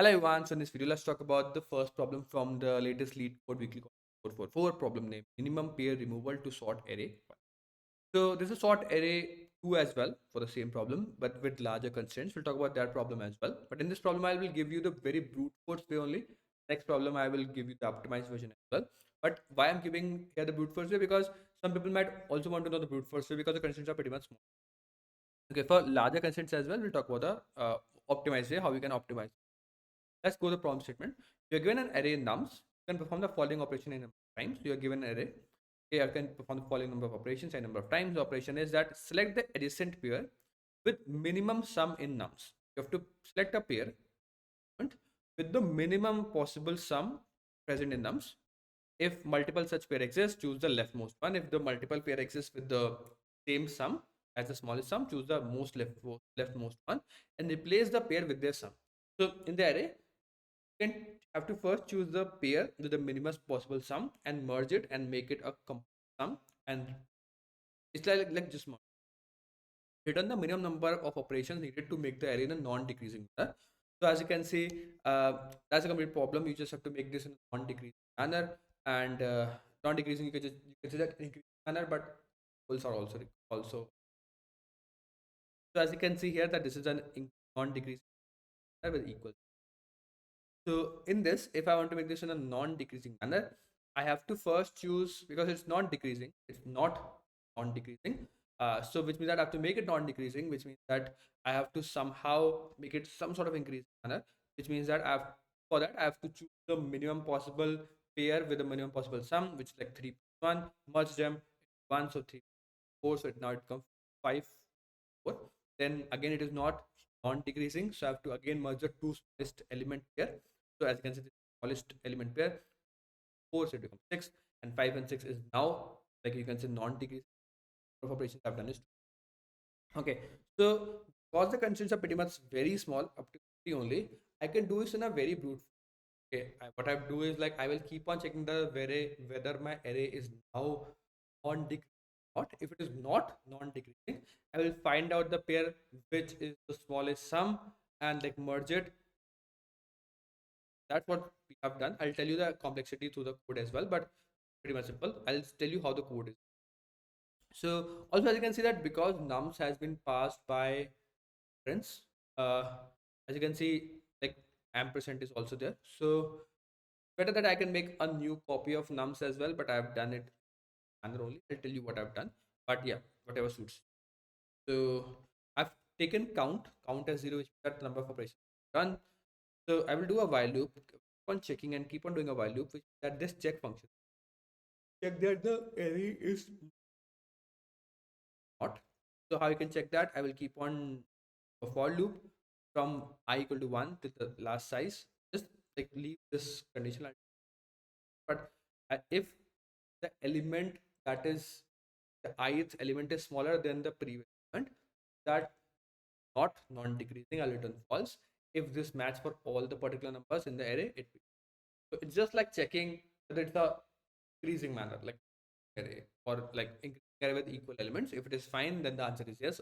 Hello everyone, so in this video let's talk about the first problem from the latest LEETCODE weekly 444 problem named minimum pair removal to sort array. So this is sort array 2 as well for the same problem but with larger constraints. We'll talk about that problem as well. But in this problem I will give you the very brute force way only. Next problem I will give you the optimized version as well. But why I'm giving here the brute force way, because some people might also want to know the brute force way because the constraints are pretty much small. Okay, for larger constraints as well, we'll talk about the optimized way, how we can optimize. Let's go to the problem statement. You're given an array in nums. You can perform the following operation in number of times. So you're given an array. Okay, you can perform the following number of operations and number of times. The operation is that select the adjacent pair with minimum sum in nums. You have to select a pair with the minimum possible sum present in nums. If multiple such pair exist, choose the leftmost one. If the multiple pair exists with the same sum as the smallest sum, choose the leftmost one and replace the pair with their sum. So in the array, you can have to first choose the pair with the minimum possible sum and merge it and make it a sum, and it's like just return the minimum number of operations needed to make the array in a non-decreasing manner. So as you can see, that's a complete problem. You just have to make this in a non-decreasing manner, and non-decreasing you can say that increasing manner, but equals are also. So as you can see here that this is an non-decreasing manner with equal. So in this, if I want to make this in a non-decreasing manner, I have to first choose, because it's non-decreasing, it's not non-decreasing. So which means that I have to make it non-decreasing, which means that I have to somehow make it some sort of increasing manner, which means that for that I have to choose the minimum possible pair with the minimum possible sum, which is like 3 plus 1, merge them 1, so 3, 4, so now it becomes 5, 4. Then again it is not non-decreasing, so I have to again merge the two smallest element here. So as you can see, the smallest element pair 4, so it becomes 6, and 5 and 6 is now, like you can say, non-decreasing. Of operations I've done is okay. So because the constraints are pretty much very small, up to 50 only, I can do this in a very brute. Okay, what I do is like I will keep on checking the array whether my array is now non-decreasing or not. If it is not non-decreasing, I will find out the pair which is the smallest sum and like merge it. That's what we have done. I'll tell you the complexity through the code as well, but pretty much simple. I'll tell you how the code is. So also as you can see that because nums has been passed by friends, as you can see, like ampersand is also there. So better that I can make a new copy of nums as well, but I've done it manner only. I'll tell you what I've done. But yeah, whatever suits. So I've taken count as 0, which is that number of operations done. So I will do a while loop, keep on checking and keep on doing a while loop, which that this check function. Check that the array is not. So how you can check that? I will keep on a for loop from I equal to 1 to the last size. Just like leave this condition. But if the element that is the ith element is smaller than the previous element, that not non-decreasing, I'll return false. If this match for all the particular numbers in the array, so it's just like checking whether it's a increasing manner, like array, or like increasing array with equal elements. If it is fine, then the answer is yes.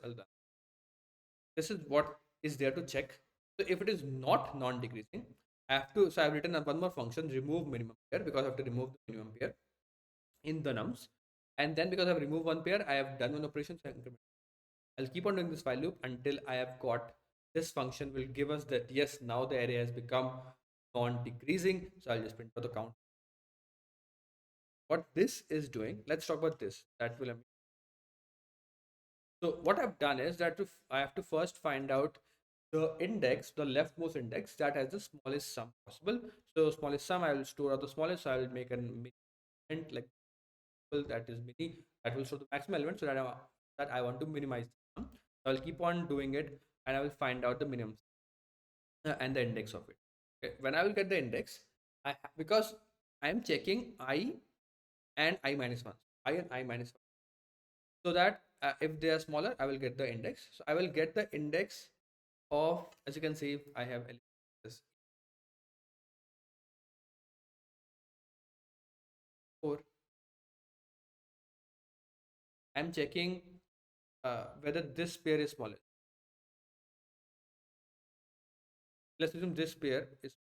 This is what is there to check. So if it is not non-decreasing, I have to, so I've written one more function, remove minimum pair, because I have to remove the minimum pair in the nums. And then because I've removed one pair, I have done one operation. So I'll keep on doing this while loop until I have got this function will give us that yes, now the array has become non-decreasing. So I'll just print for the count. What this is doing, let's talk about this. That will, so what I've done is that I have to first find out the index, the leftmost index that has the smallest sum possible. So smallest sum, I will store out the smallest. So I will make an element like that is mini, that will store the maximum element, so that I want to minimize the sum. So I'll keep on doing it, and I will find out the minimum and the index of it. Okay. When I will get the index, because I am checking I and I minus 1, I and I minus 1, so that if they are smaller, I will get the index. So I will get the index of, as you can see, I have this 4. I'm checking whether this pair is smaller. Let's assume this pair is,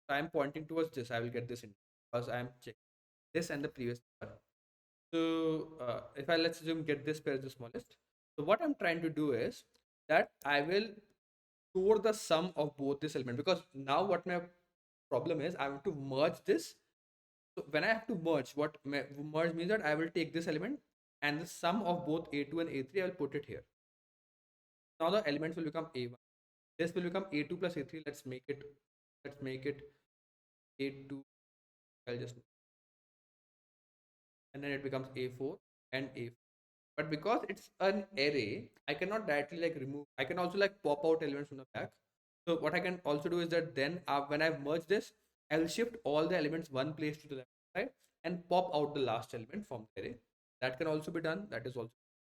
I'm pointing towards this, I will get this in because I'm checking this and the previous number. So if I, let's assume, get this pair is the smallest. So what I'm trying to do is that I will store the sum of both this element, because now what my problem is, I want to merge this. So when I have to merge, what merge means that I will take this element and the sum of both a2 and a3, I will put it here. Now the elements will become a1. This will become a2 plus a3. Let's make it a2. I'll just, and then it becomes a4 and a4. But because it's an array, I cannot directly like remove. I can also like pop out elements from the back. So what I can also do is that then when I've merged this, I will shift all the elements one place to the left side and pop out the last element from the array. That can also be done. That is also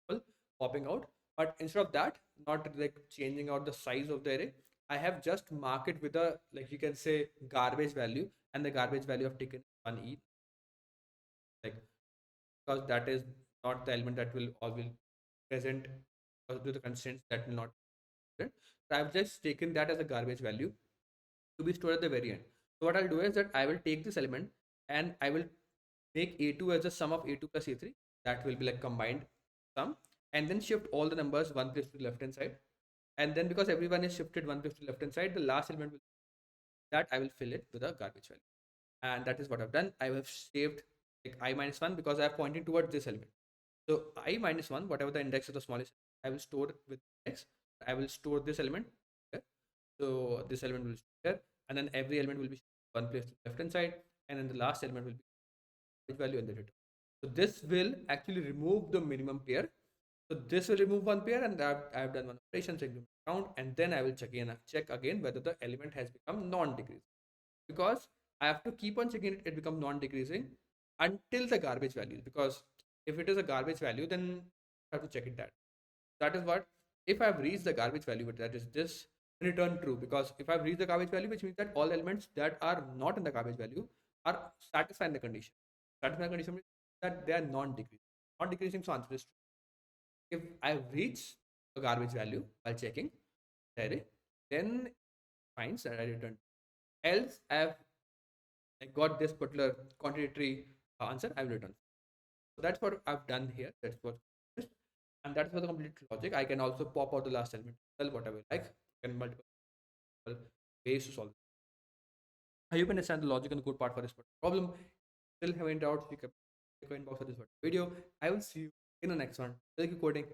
possible, popping out. But instead of that, not like changing out the size of the array, I have just marked it with a, like you can say, garbage value, and the garbage value I've taken 1e, like, because that is not the element that will always present, because to the constraints that will not be present. So I've just taken that as a garbage value to be stored at the very end. So what I'll do is that I will take this element and I will make a2 as the sum of a2 plus a3. That will be like combined sum, and then shift all the numbers one place to the left hand side. And then because everyone is shifted one place to the left hand side, the last element will, that I will fill it with a garbage value. And that is what I've done. I have saved like I minus 1 because I have pointed towards this element. So I minus 1, whatever the index of the smallest, I will store with index. I will store this element here. So this element will be here, and then every element will be one place to the left hand side, and then the last element will be value in the return. So this will actually remove the minimum pair. So this will remove one pair, and I've done one operation, check the count, and then I will check again whether the element has become non-decreasing, because I have to keep on checking it becomes non-decreasing until the garbage value. Because if it is a garbage value, then I have to check it that is what, if I've reached the garbage value, but that is this, return true. Because if I've reached the garbage value, which means that all elements that are not in the garbage value are satisfying the condition. Satisfying the condition means that they are non-decreasing. Non-decreasing, so answer is true. If I've reached a garbage value while checking the array, then finds that I return. Else I got this particular contradictory answer, I will return. So that's what I've done here. That's what, and that's for the complete logic. I can also pop out the last element, well, whatever I like. I can multiple ways to solve it. I hope you understand the logic and the code part for this problem. Still having doubts, you can inbox for this video. I will see you in the next one. Thank you, coding.